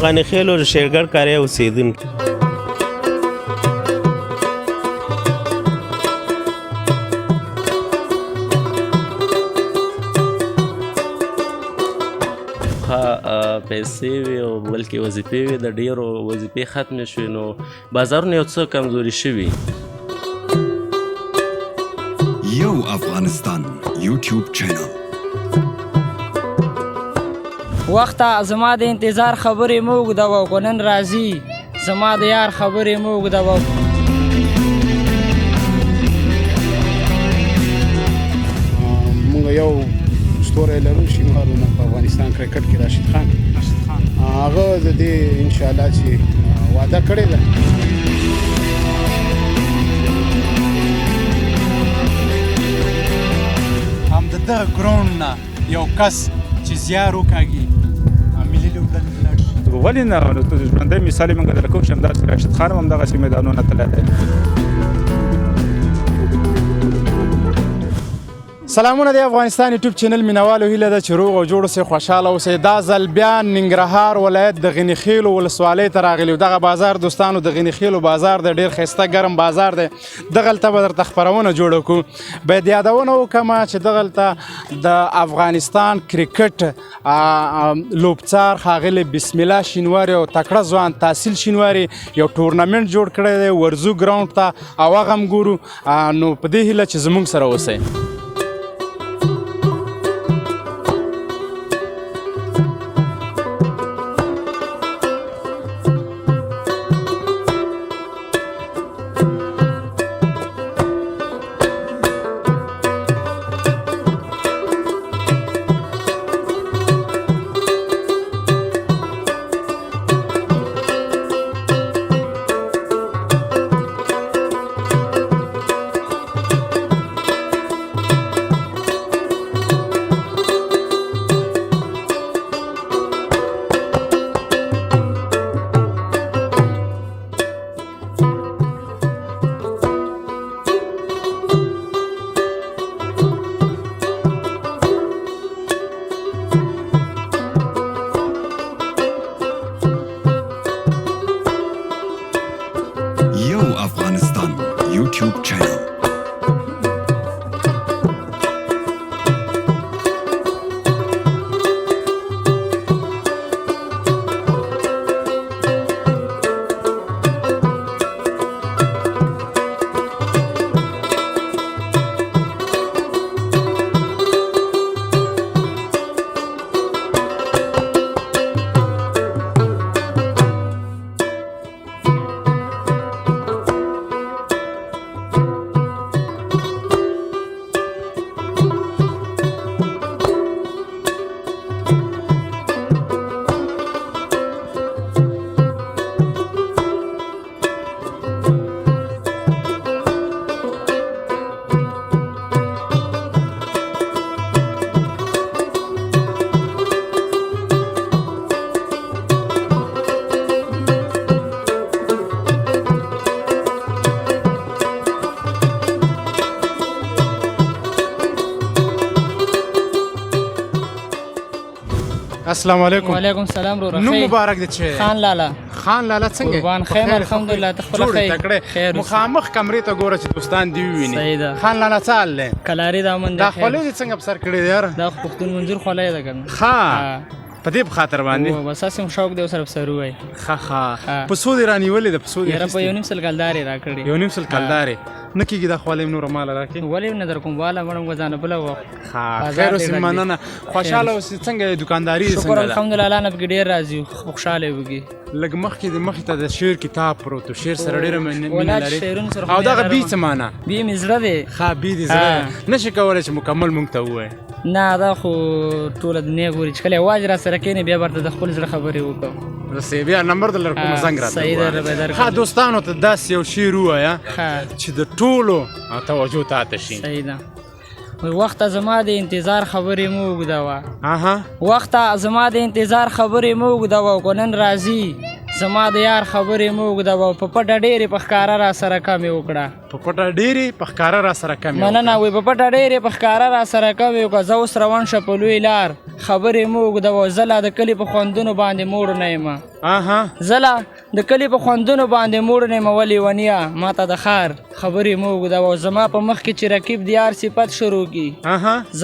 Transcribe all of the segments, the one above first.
غني خیل او شیرګر کاری اوسیدونکي. پیسې وي او بلکې وظیفې وي، د ډېرو وظیفې ختمې شوې، نو بازارونه یو څه کمزوري شوي. یو افغانستان یوټیوب چینل. وخته زما د انتظار خبرې مه اوږدوه، خو نن راځي زما د یار خبرې مه اوږدوه. موږ یو ستوری لرو شینوارونه په افغانستان کرکټ کې، راشد خان. هغه د دې انشاءالله چې وعده کړې ده. هم د دغه ګراوند نه یو کس چې زیار وکاږي ملي لوبډلې ته لاړ شي. ولې نه ژوندی مثال یې موږ درکوو چې همداسې راشد خان هم همدغسې میدانونو تللی دی. سلامونه د افغانستان یوټیوب چینل مینوالو، هیله ده چې روغ او جوړ اوسئ، خوشحاله اوسئ. دا ځل بیا ننګرهار ولایت د غني خیلو ولسوالۍ ته راغلي. دغه بازار دوستانو د غني خیلو بازار دی، ډېر ښایسته ګرم بازار دی. دغلته به درته خپرونه جوړه کړو. باید یادونه وکړم چې دغلته د افغانستان کرکټ لوبڅار ښاغلی بسم الله شینواري او تکړه ځوان تحصیل شینواري یو ټورنمنټ جوړ کړی دی ورزو ګراوند ته، او هغه هم ګورو. نو په دې هیله چې زموږ سره اوسئ. افغانستان یوټیوب چینل. السلام علیکم. وعلیکم السلام. رو نوم مبارک دی چې خان لالا. خان لالا څنګه؟ قربان خیم الحمدلله. ته خپل خیر مخامخ کمرې ته ګوره چې دوستان دی وویني. صحیح ده. خان لالا څه حال دی؟ کلاري دا من دا خولۍ دې څنګه په سر کړې دی یاره؟ دا پښتون منظور خولۍ ده کنه. ښه په دې په خاطر باندې بس هسې هم شوق دی ورسره په سر ووایي. ښه په څو دې رانیولې ده؟ په څو دې یاره په 1.5 سل کلدار یې راکړې. 1.5 سل کلدار یې نه کېږي دا خولۍ نوره ماله راکړې؟ ولې نه در کوم واله مړم ګزانه بله وخت. ښه خیر اوسې، مننه. خوشحاله اوسې. څنګه دوکانداري دې څنګه ده؟ شکر الحمدلله، الله نه پکې ډېر راضي خوشحاله وږي. لږ مخکې د مخې ته د شعر کتاب پروت و. شعر سره ډېره مینه لري. او دغه بي څه معنا؟ بي مې زړه دی. ښه بي دې زړه نشي کولی چې مکمل موږ ته ووایې؟ نه دا خو ټوله دنیا ګوري چې کله یوازې را سره کښېنې بیا به ورته د خپل زړه خبرې وکړم. رسې بیا نمبر در کوم زنګ راته صحیح ده به درکړم. ښه دوستانو ته داسې یو شعر ووایه چې د ټولو توجه تاته شي. صحیح ده. وخته زما د انتظار خبرې مه اوږدوه. اها وخته زما د انتظار خبرې مه اوږدوه، خو نن راځي زما د یار خبرې مه اوږدوه په پټه ډېرې په ښکاره را سره کمې وکړه په پټه ډېرې په ښکاره را سره کمې مننه وایي په پټه ډېرې په ښکاره را سره کمې وکړه زه اوس روان شه په لوی لار خبرې مه اوږدوه زه لا د کلي په خوندونو باندې موړ نه یم زه لا د کلي په خوندونو باندې موړ نه یم ولې ونیا ما ته د ښار خبرې مه اوږدوه زما په مخ کې چې رقیب د یار صفت شروع کي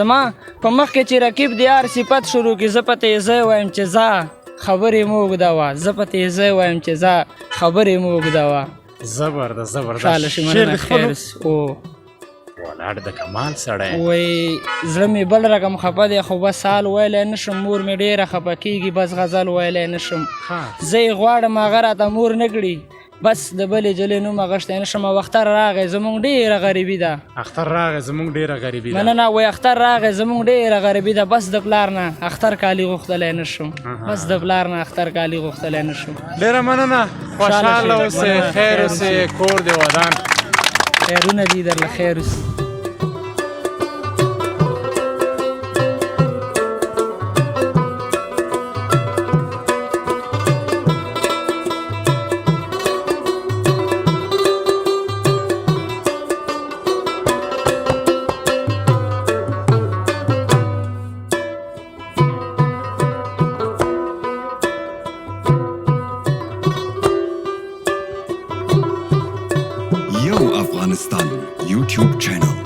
زما په مخ کې چې رقیب د یار صفت شروع کي زه په تیزۍ وایم چې ځه خبرې مه اوږدوه زه په تیزۍ وایم چې ځه خبرې مه اوږدوه زبردست شاله شي مننه خیر ولاړ د کمال سړی وایي زړه مې بل رقم خفه دی خو بس حال ویلی نه شم مور مې ډېره خفه کېږي بس غزل ویلی نه شم زه یې غواړم هغه راته مور نه کړي بس د بلې جلې نوم اغشتی نه شم او اختر راغی زمونږ ډېره غریبي ده اختر راغی زمونږ ډېره غریبي ده مننه وایي اختر راغی زمونږ ډېره غریبي ده بس د پلار نه اختر کالي غوښتلی نه شم بس د پلار نه اختر کالي غوښتلی نه شم ډېره مننه خوشحاله اوسې خیر اوسې کور دې ودان خیرونه دي درله خیر اوسې Yo Afghanistan YouTube channel.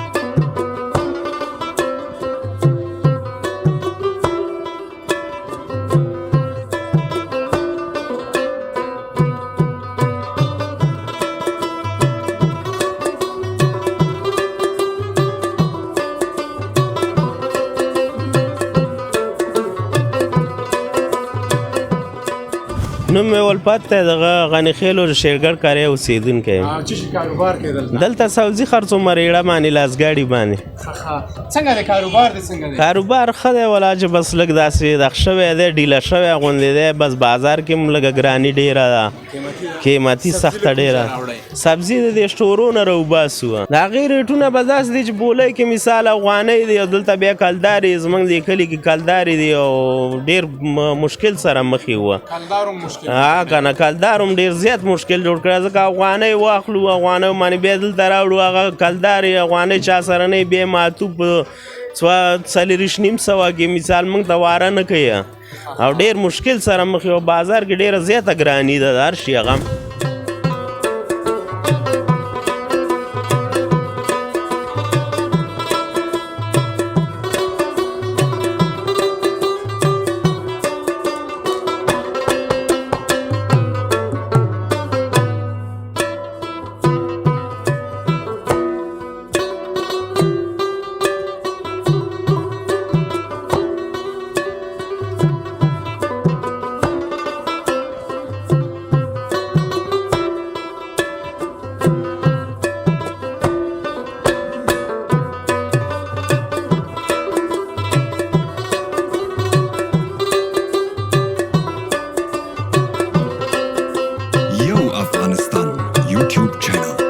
نوم مې ولپت دی دغه غني خیلو د شیرګړ کاري اوسېدونکی یم څه شي کاروبار کوې دلته دلته سبزي خرڅو مریړه باندې لاسګاډي باندې څنګه دی کاروبار دی څنګه دی کاروبار ښه دی ولا چې بس لږ داسې دغ شوی دی ډیله شوی غوندې دی بس بازار کې هم لږه ګراني ډېره ده قیمتي سخته ډېره سبزي د دې سټورو نه راوباسو د هغې ریټونه به داسې دي چې بولۍ کې مثال افغانۍ دی او دلته بیا کلدارې زموږ دې کلي کې کلدارې دي او ډېر مشکل سره مخې وه که نه کلدار هم ډېر زیات مشکل جوړ کړی ځکه افغانۍ واخلو افغانۍ باندې بیا دلته راوړو هغه کلدارې افغانۍ چا سره نه بیا معتوب څلېرویشت نیم سوه کې مثال موږ ته واره نه کوي او ډېر مشکل سره مخ یو بازار کې ډېره زیاته ګراني ده د هر شي هغه Yo Afghanistan YouTube channel.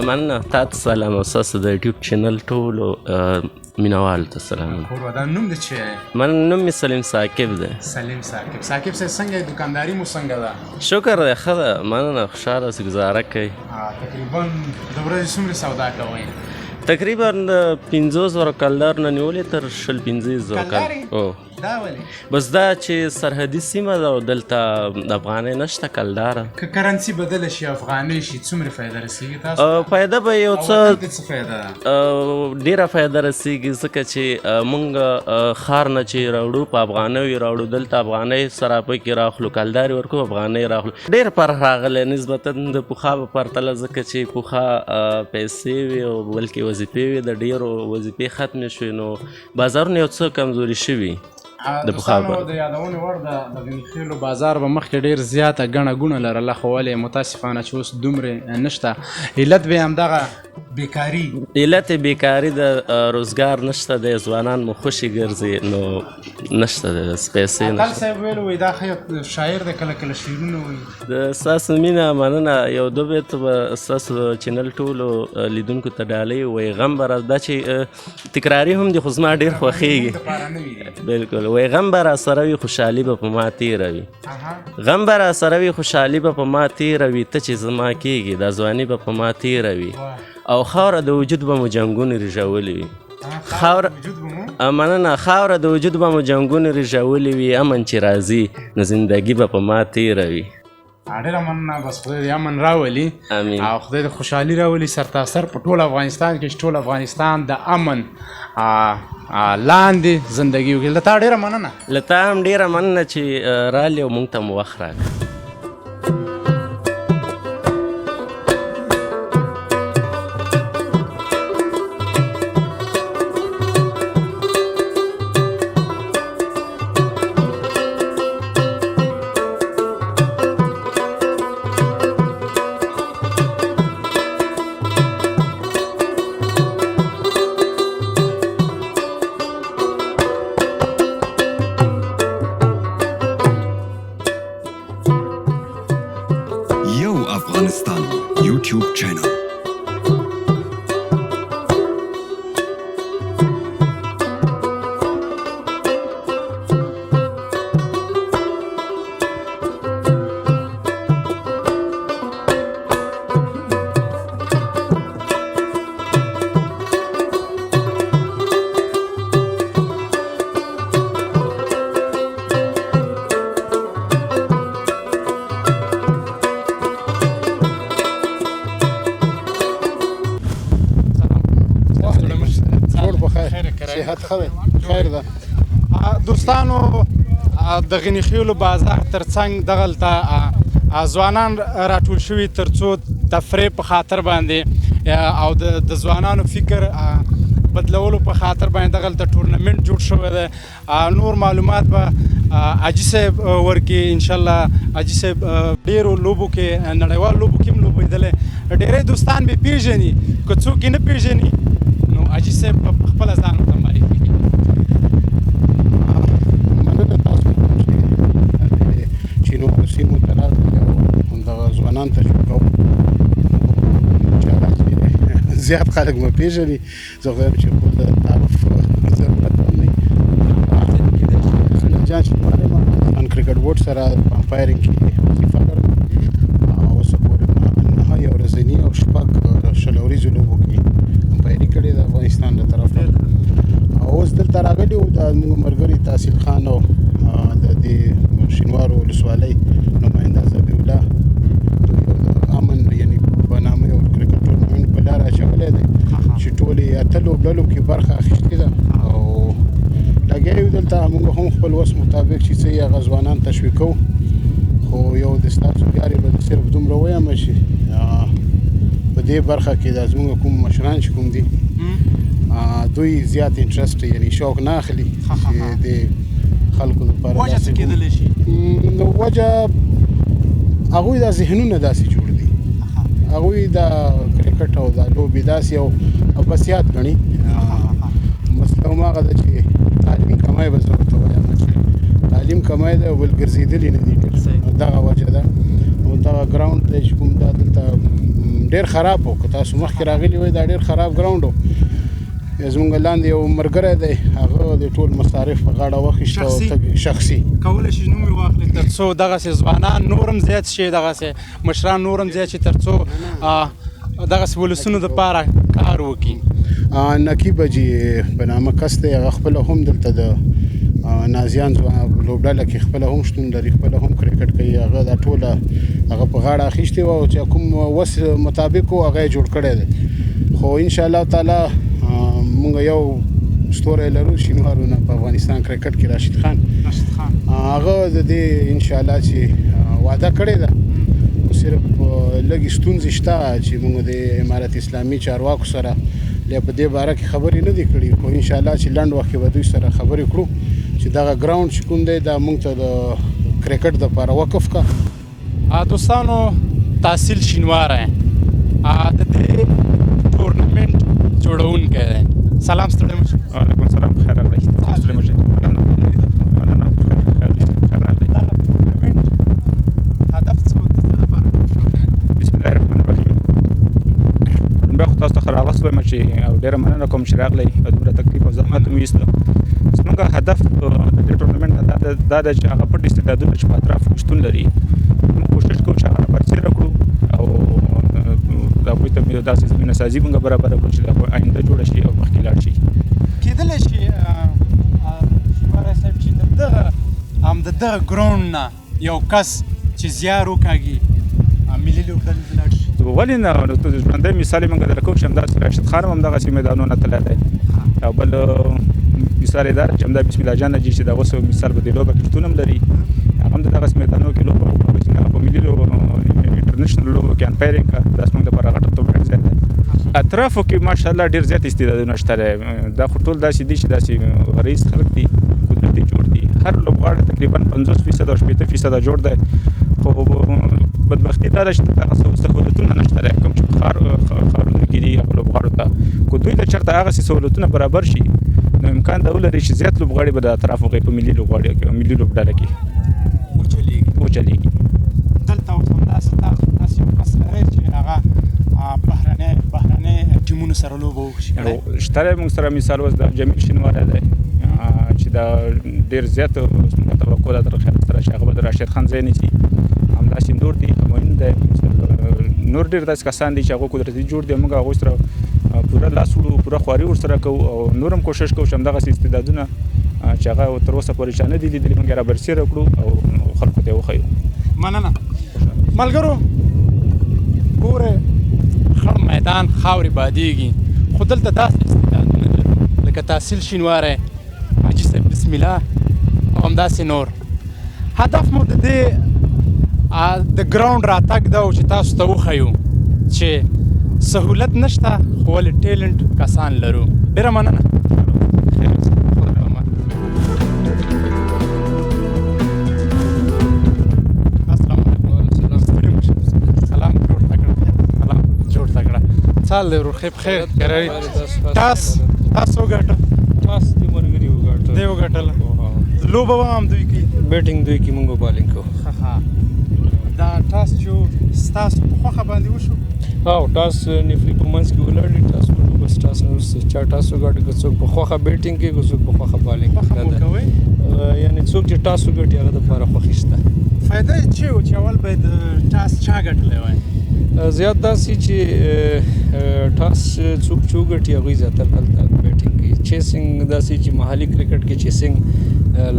مننه تا ته سلام او ستاسو د یوټیوب چینل ټولو مینوالو ته سلام کور ودان نوم د چې من نوم مې سلیم ثاقب دی سلیم ثاقب صاحب څنګه دکانداري مو څنګه ده شکر دی ښه ده مننه خوشحاله اوسې ګزاره کوي تقریبا د ورځې څومره سودا کوئ تقریبا 50 زره کلدار نه نیولې تر 50 زره کلدار دا ولې بس دا چې سرحدي سیمه ده او دلته د افغانۍ نشته کلداره. که کرنسي بدله شي افغانۍ شي څومره فایده رسېږي تاسو فایده به یو او څه وطن ته څه فایده ده؟ ډیره فایده رسیږي ځکه چې مونږ ښار نه چې راوړو په افغانیو راوړو دلته افغانۍ سره پکې راخلو کلدارې ورکو افغانۍ راخلو ډېر فرق راغلی نسبتا د پخوا په پرتله ځکه چې پخوا پیسې وي او بلکې وظیفې وي د ډېرو وظیفې ختمې شوې نو بازارونه یو څه کمزوري شوي د پخوا دوستانو د یادونې وړ د غني خیلو بازار به مخکې ډېر زیاته ګڼه ګوڼه لرله خو ولې متاسفانه چې اوس دومره نشته علت به یې همدغه بیکاري علت بیکاري د روزګار نشته د ځوانان مو خوشي ګرځي نو نشته د پیسې اتل نشته. صاحب ویل وایي دا ښه شاعر دی کله کله شعرونه وایي. د ستاسو مینه مننه یو دو بیت به ستاسو چینل ټولو لیدونکو ته ډالۍ وایي غم به دا چې تکراري هم دي خو زما ډېر خوښېږي دپاره نه وي. بالکل وایي غم به راسره وي خوشحالي به په ما تېره وي غم به راسره وي خوشحالي به په ما تېره وي ته چې زما کېږي دا ځواني به په ما تېره وي او خاوره د وجود به مو جنګونه رژولې وي خاوره مننه خاوره د وجود به مو جنګونه رژولې وي امن چې راځي نو زندګي به په ما تېره وي. ډېره مننه بس خدای دې امن راولي امین او خدای دې خوشحالي راولي سرتاسر په ټول افغانستان کې چې ټول افغانستان د امن لاندې زندګي وکړي. له تا ډېره مننه. له تا هم ډېره مننه چې رالې او موږ ته مو وخت راکړ. Yo Afghanistan YouTube channel. دوستانو د غني خیلو بازار ترڅنګ دغلته ځوانان راټول شوي ترڅو تفریح په خاطر باندې او د ځوانانو فکر بدلولو په خاطر باندې دغلته ټورنمنټ جوړ شوی دی. نور معلومات به حاجي صاحب ورکړي انشاءالله. حاجي صاحب ډېرو لوبو کې نړیوال لوبو کې هم لوبېدلی ډېری دوستان به پېژني که څوک یې نه پېژني نو حاجي صاحب په خپله ځان ورته معرفي کړي. چې نو سیمو ته راغلي او همدغه ځوانان تشویق کوو چې هغه زیات خلک مو پېژني زه غواړم چې خپل د تعارف ضرورت هم نه خلک جان چې افغانستان کرکټ بورډ سره په امپایرینګ کې وظیفه لرم او اوس پورې ما 9 ورځني او شپږ شل ورځو لوبو کې امپایري کړې د افغانستان له طرفه او اوس دلته راغلي وو د زموږ ملګري تحصیل خان او د دې شینوارو ولسوالۍ نماینده ذبیح الله یو د امن یعنی په نامه یو کرکټ ټورنمنټ په لاره اچولی دی چې ټولې اته لوبډلو کې برخه اخیستې ده او لګیا یو دلته موږ هم خپل وس مطابق چې څه یې هغه ځوانان تشویق کوو خو یو د ستاسو بیا به صرف دومره وایم چې په دې برخه کې د زموږ کوم مشران چې کوم دي دوی زیات انټرسټ یعنی شوق نه اخلي چې د خلکو لپاره وجه څه کېدلی شي؟ نو وجه هغوی دا ذهنونه داسې جوړ دي هغوی دا کرکټ او دا لوبې داسې یو بسیات ګڼي مسله هماغه ده چې تعلیم کمای به زه ورته وایم چې تعلیم کمای ده بل ګرځېدلي نه دي ډېر دغه وجه ده او دغه ګراونډ دی چې کوم دا دلته ډېر خراب و که تاسو مخکې راغلي وای دا ډېر خراب ګراونډ و زموږ لاندې یو ملګری دی هغه د ټول مصارف په غاړه واخیسته شخصي کولی شي نوم یې واخلي تر څو دغسې ځوانان نور هم زیات شي دغسې مشران نور هم زیات شي تر څو دغسې ولسونو دپاره کار وکړي. نقیب حاجي په نامه کس دی هغه خپله هم دلته د نازیان لوبډله کې خپله هم شتون لري، خپله هم کرکټ کوي. هغه دا ټوله هغه په غاړه اخیستې وه او چې کوم وس مطابق و هغه یې جوړ کړی دی. خو انشاءالله تعالی موږ یو ستوری لرو شینوارونه په افغانستان کرکټ کې، راشد خان. هغه د دې انشاءالله چې وعده کړې ده، صرف لږې ستونزې شته چې موږ د امارت اسلامي چارواکو سره په دې باره کې خبرې نه دي کړي. خو انشاءالله چې لنډ وخت کې به دوی سره خبرې کړو چې دغه ګراوند چې کوم دی دا موږ ته د کرکټ دپاره وقف کا. دوستانو تحصیل شینواری د دې ټورنمنټ جوړونکی دی. سلام ستړی مه شئ. وعلیکم السلام، خیر راغلی. ستړي مه شئ. هدف څه و د دې لپاره؟ بسم الله الرحمن الرحیم. لومړی خو تاسو ته ښه راغلاست وایم چې او ډېره مننه کوم چې راغلی او دومره تکلیف او زحمت مو ویسته. زموږ هدف د دې ټورنمنټ نه دا ده چې هغه پټ استعدادونه چې په اطرافو کې شتون لري موږ کوشش کوو چې هغه برسېره کړو او د هغوی ته داسې زمینه سازي موږ برابره کړو چې د هغوی آینده جوړه شي او مخکې لاړ شي. کېدلی شي شینواری صاحب چې د دغه ګراوند نه یو کس چې زیار وکاږي ملي لوبډلې ته لاړ شي؟ ولې نه؟ ژوندی مثال یې موږ درکوو چې همداسې راشد خان هم همدغسې میدانونو تللی دی. او بل مثال یې دا چې همدا بسم الله جان نجي چې د هغه مثال په دې لوبه کې شتون هم لري، هغه هم د دغسې میدانونو کې لوبه وکړو چې هغه په ملي لوبو انټرنیشنل لوبو کې امپایرینګ کا دا زموږ دپاره غټه توفیق ځای دی. اطرافو کې ماشاءالله ډېر زیات استعدادونه شته دی. دا خو ټول داسې دي چې داسې غریز خلک دي، قدرتي جوړ دي. هر لوبغاړی تقریبا 50% او 80% جوړ دی. خو بدبختي دا ده چې دغه سهولتونه نشته دی کوم چې په ښارونو کې دي هغه لوبغاړو ته. که دوی ته چېرته هغسې سهولتونه برابر شي نو امکان دا ولري چې زیات لوبغاړي به د اطرافو په ملي لوبغاړي کې ملي لوبډله کې وچلېږي. دلته اوس همداسې تاسو یو کس لرئ چې هغه بهرنۍ ټیمونو سره لوبه وکړي؟ شته دی موږ سره مثال اوس د جمیل شینواری دی چې دا ډېر زیات توقع ده تر خیال سره چې هغه به د راشد خان ځای نیسي. همداسې نور دي، همایون دی، نور ډېر داسې کسان دي چې هغوی قدرتي جوړ دي. موږ هغوی سره پوره لاس وړو، پوره خواري ورسره کوو او نور هم کوشش کوو چې همدغسې استعدادونه چې هغه تر اوسه پورې چا نه دي لیدلي موږ یې رابرسېره کړو او خلکو ته یې وښیو. مننه. ملګرو ګورئ خړ میدان خاورې بادېږي، خو دلته داسې استعدادونه لرو لکه تحصیل شینواری، حاجي صاحب بسم الله او همداسې نور. هدف مو د دې د ګراوند راتګ دا و چې تاسو ته وښیو چې سهولت نشته خو ولې ټیلنټ کسان لرو. ډېره مننه. سال دی ورور خیب خیر کرای تاس وګټه تاس دی مرګري وګټه دی وګټله لوبه هم دوی کوي بیټینګ دوی کوي موږ بالینګ کوو. دا ټاس چې ستاسو په خوښه باندې وشو؟ او ټاس نفري په منځ کې ولاړ دي، ټاس وکړو بس ټاس نه وروسته چا ټاس وګټه که څوک په خوښه بیټینګ کوي که څوک په خوښه بالینګ کوي. یعنې څوک چې ټاس وګټي هغه دپاره خوښي شته. فایده یې چې و چې اول باید ټاس چا ګټلی وای؟ زیات داسې چې ټاس څوک چې وګټي هغوی زیاتره هلته بیټینګ کوي. چیسینګ داسې چې محلي کرکټ کې چیسینګ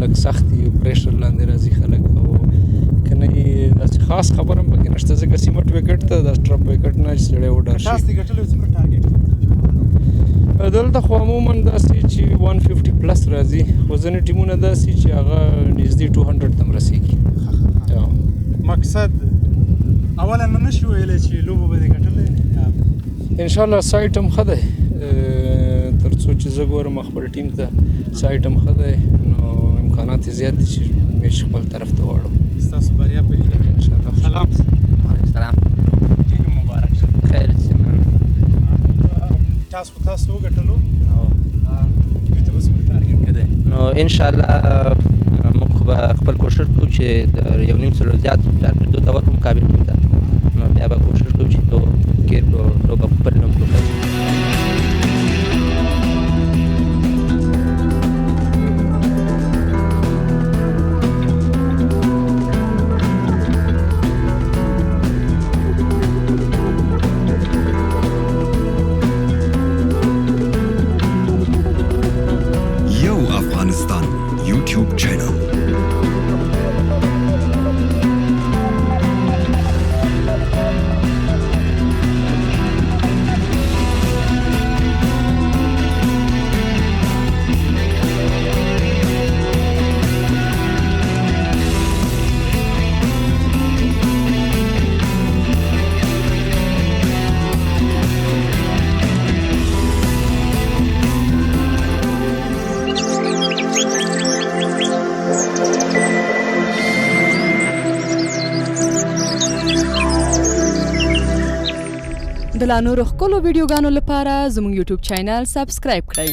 لږ سخت وي، پریشر لاندې راځي خلک او که نه یې داسې خاص خبره هم پکې نشته ځکه سیمټ وکټ ته دا سټرپ وکټ نه چې سړی وډار شي. ټاس دې ګټلی څومره ټارګېټ؟ دلته خو عموما داسې چې 150 پلس راځي، خو ځینې ټیمونه داسې چې هغه نږدې 200 ته هم رسېږي. مقصد اوله نه شي ویلی چې لوبه به دې ګټلی؟ انشاءالله سایټ هم ښه دی، تر څو چې زه ګورم خپل ټیم ته سایټ هم ښه دی نو امکانات یې زیات دي چې میچ خپل طرف ته واړو. ستاسو بریا په هیله. انشاءالله. سلام. وعلیکم السلام. ټیم مبارک شه. خیر ټاس خو تاسو وګټلو دوی ته به څومره ټارګېټ کړی؟ نو انشاءالله موږ به خپل کوشش کوو چې د 1.5 سلو زیات ټارګېټو ته ورکړو مقابل ټیم ته. نو بیا به کوشش کوو چې لوبه په خپل نوم وکړو. Yo Afghanistan YouTube د لا نورو ښکلو ویډیوګانو لپاره زموږ یوټیوب چینل سبسکرایب کړئ.